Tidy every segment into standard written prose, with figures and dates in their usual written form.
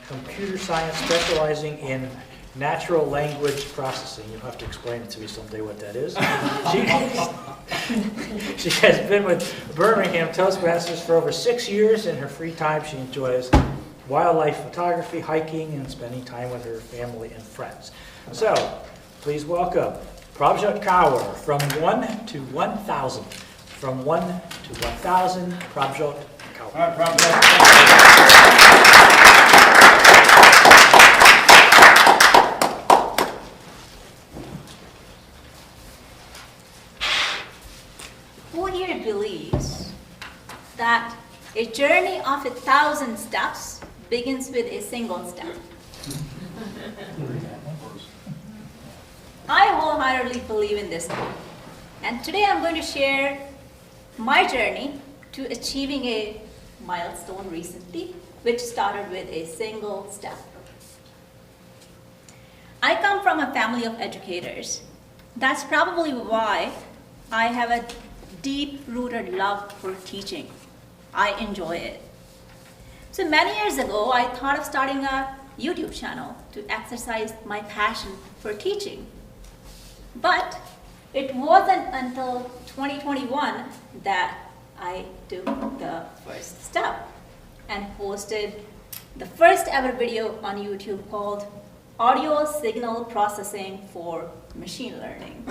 computer science specializing in natural language processing. You'll have to explain it to me someday what that is. She has been with Birmingham Toastmasters for over 6 years. In her free time, she enjoys wildlife photography, hiking, and spending time with her family and friends. So, please welcome Prabhat Kaur from 1 to 1,000. From 1 to 1,000, Prabhat Kaur. All right, Prabhat. Who here believes that a journey of 1,000 steps begins with a single step? I wholeheartedly believe in this quote. And today I'm going to share my journey to achieving a milestone recently, which started with a single step. I come from a family of educators. That's probably why I have a deep-rooted love for teaching. I enjoy it. So many years ago, I thought of starting a YouTube channel to exercise my passion for teaching. But it wasn't until 2021 that I took the first step and posted the first ever video on YouTube called Audio Signal Processing for Machine Learning.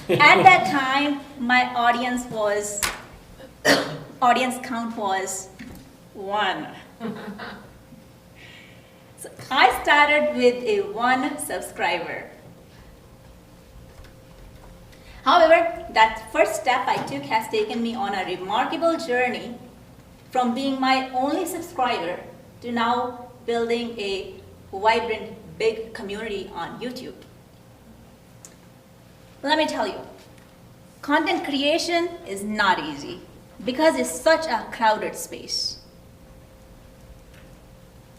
At that time, my audience count was 1. So I started with a 1 subscriber. However, that first step I took has taken me on a remarkable journey from being my only subscriber to now building a vibrant, big community on YouTube. Let me tell you, content creation is not easy because it's such a crowded space.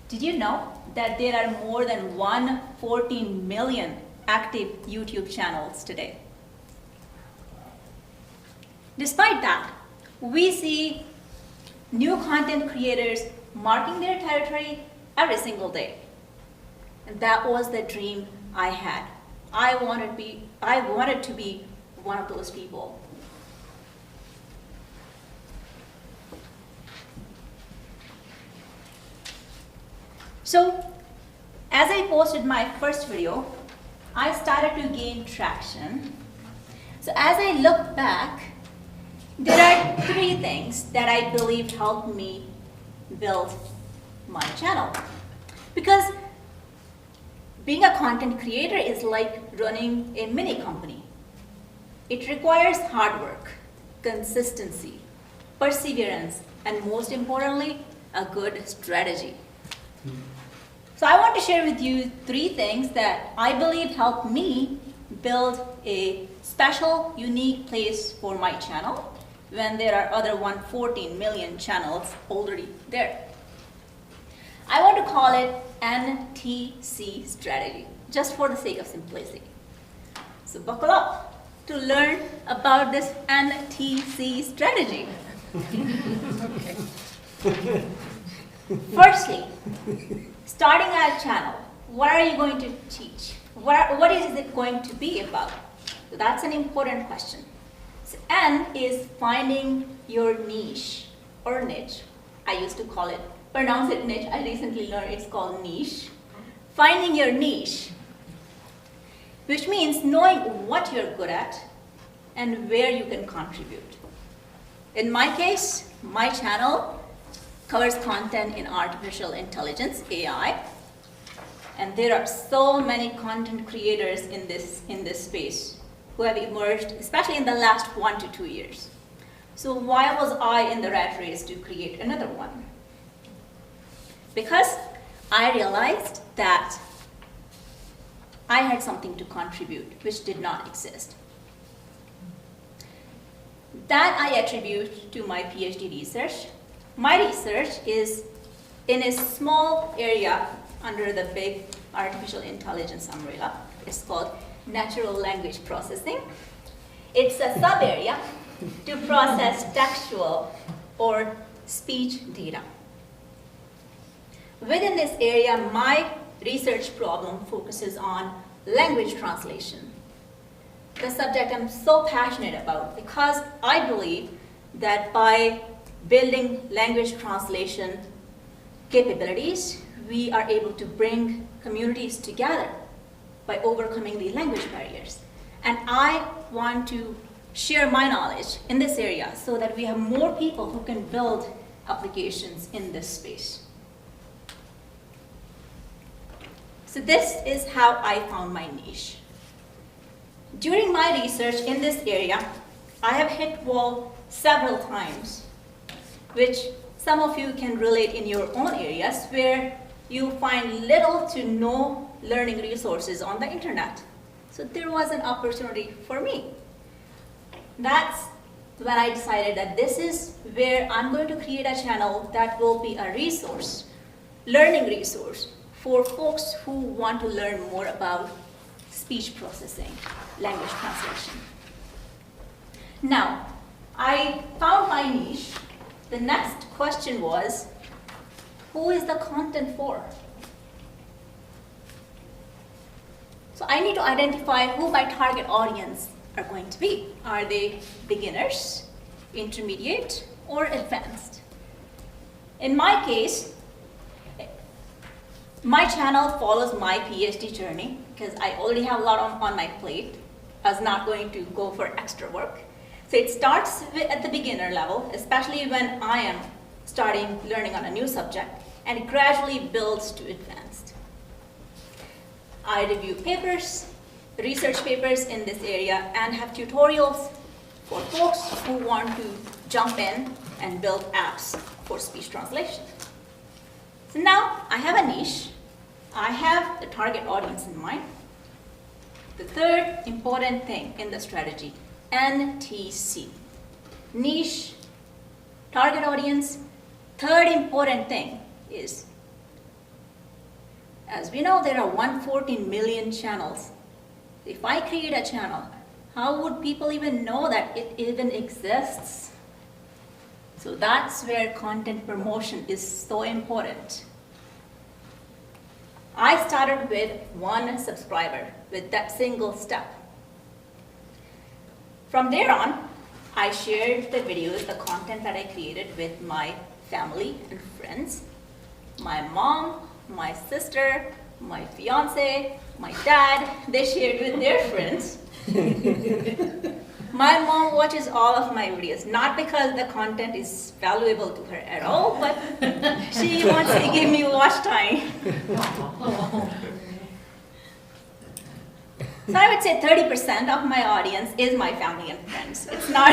Did you know that there are more than 114 million active YouTube channels today? Despite that, we see new content creators marking their territory every single day. And that was the dream I had. I wanted to be one of those people. So, as I posted my first video, I started to gain traction. So as I look back, there are 3 things that I believe helped me build my channel. Because being a content creator is like running a mini company. It requires hard work, consistency, perseverance, and most importantly, a good strategy. So I want to share with you 3 things that I believe helped me build a special, unique place for my channel when there are other 114 million channels already there. I want to call it NTC strategy, just for the sake of simplicity. So buckle up to learn about this NTC strategy. Firstly, starting a channel, what are you going to teach? What is it going to be about? So that's an important question. So N is finding your niche or niche. I used to pronounce it niche. I recently learned it's called niche. Finding your niche, which means knowing what you're good at and where you can contribute. In my case, my channel covers content in artificial intelligence, AI, and there are so many content creators in this space who have emerged, especially in the last 1 to 2 years. So why was I in the rat race to create another one? Because I realized that I had something to contribute which did not exist. That I attribute to my PhD research. My research is in a small area under the big artificial intelligence umbrella. It's called natural language processing. It's a sub-area to process textual or speech data. Within this area, my research problem focuses on language translation, the subject I'm so passionate about, because I believe that by building language translation capabilities, we are able to bring communities together by overcoming the language barriers. And I want to share my knowledge in this area so that we have more people who can build applications in this space. So this is how I found my niche. During my research in this area, I have hit wall several times, which some of you can relate in your own areas where you find little to no learning resources on the internet. So there was an opportunity for me. That's when I decided that this is where I'm going to create a channel that will be a resource, learning resource, for folks who want to learn more about speech processing, language translation. Now, I found my niche. The next question was, who is the content for? So I need to identify who my target audience are going to be. Are they beginners, intermediate, or advanced? In my case, my channel follows my PhD journey because I already have a lot on my plate. I was not going to go for extra work. So it starts at the beginner level, especially when I am starting learning on a new subject, and it gradually builds to advanced. I review papers, research papers in this area, and have tutorials for folks who want to jump in and build apps for speech translation. So now I have a niche. I have the target audience in mind. The third important thing in the strategy, NTC. Niche, target audience. Third important thing is, as we know, there are 114 million channels. If I create a channel, how would people even know that it even exists? So that's where content promotion is so important. I started with 1 subscriber with that single step. From there on, I shared the videos, the content that I created with my family and friends, my mom, my sister, my fiance, my dad. They shared with their friends. My mom watches all of my videos, not because the content is valuable to her at all, but she wants to give me watch time. So I would say 30% of my audience is my family and friends. It's not,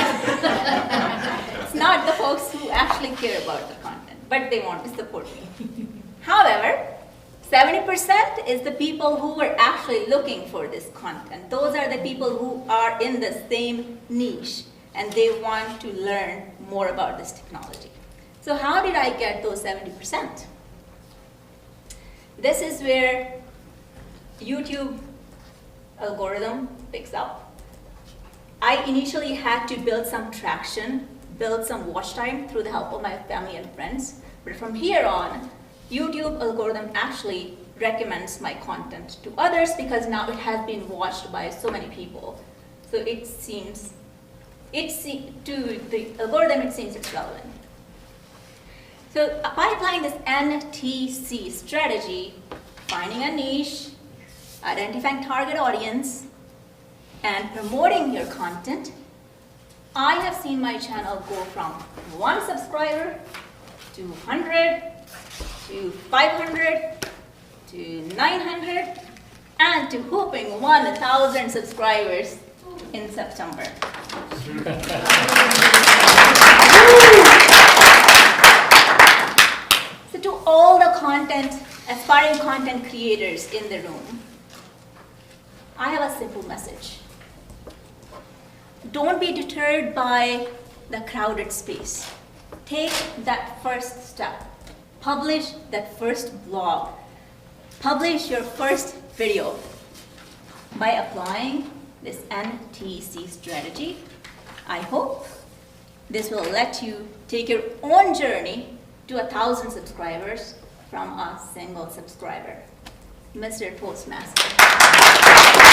it's not the folks who actually care about the content, but they want to support me. However, 70% is the people who were actually looking for this content. Those are the people who are in the same niche and they want to learn more about this technology. So how did I get those 70%? This is where YouTube algorithm picks up. I initially had to build some traction, build some watch time through the help of my family and friends. But from here on, YouTube algorithm actually recommends my content to others because now it has been watched by so many people. So it seems, to the algorithm, it seems it's relevant. So by applying this NTC strategy, finding a niche, identifying target audience, and promoting your content, I have seen my channel go from 1 subscriber to 100, to 500, to 900, and to whooping 1,000 subscribers in September. So to all the aspiring content creators in the room, I have a simple message. Don't be deterred by the crowded space. Take that first step. Publish that first blog. Publish your first video. By applying this NTC strategy, I hope This will let you take your own journey to 1,000 subscribers from a single subscriber. Mr. Postmaster.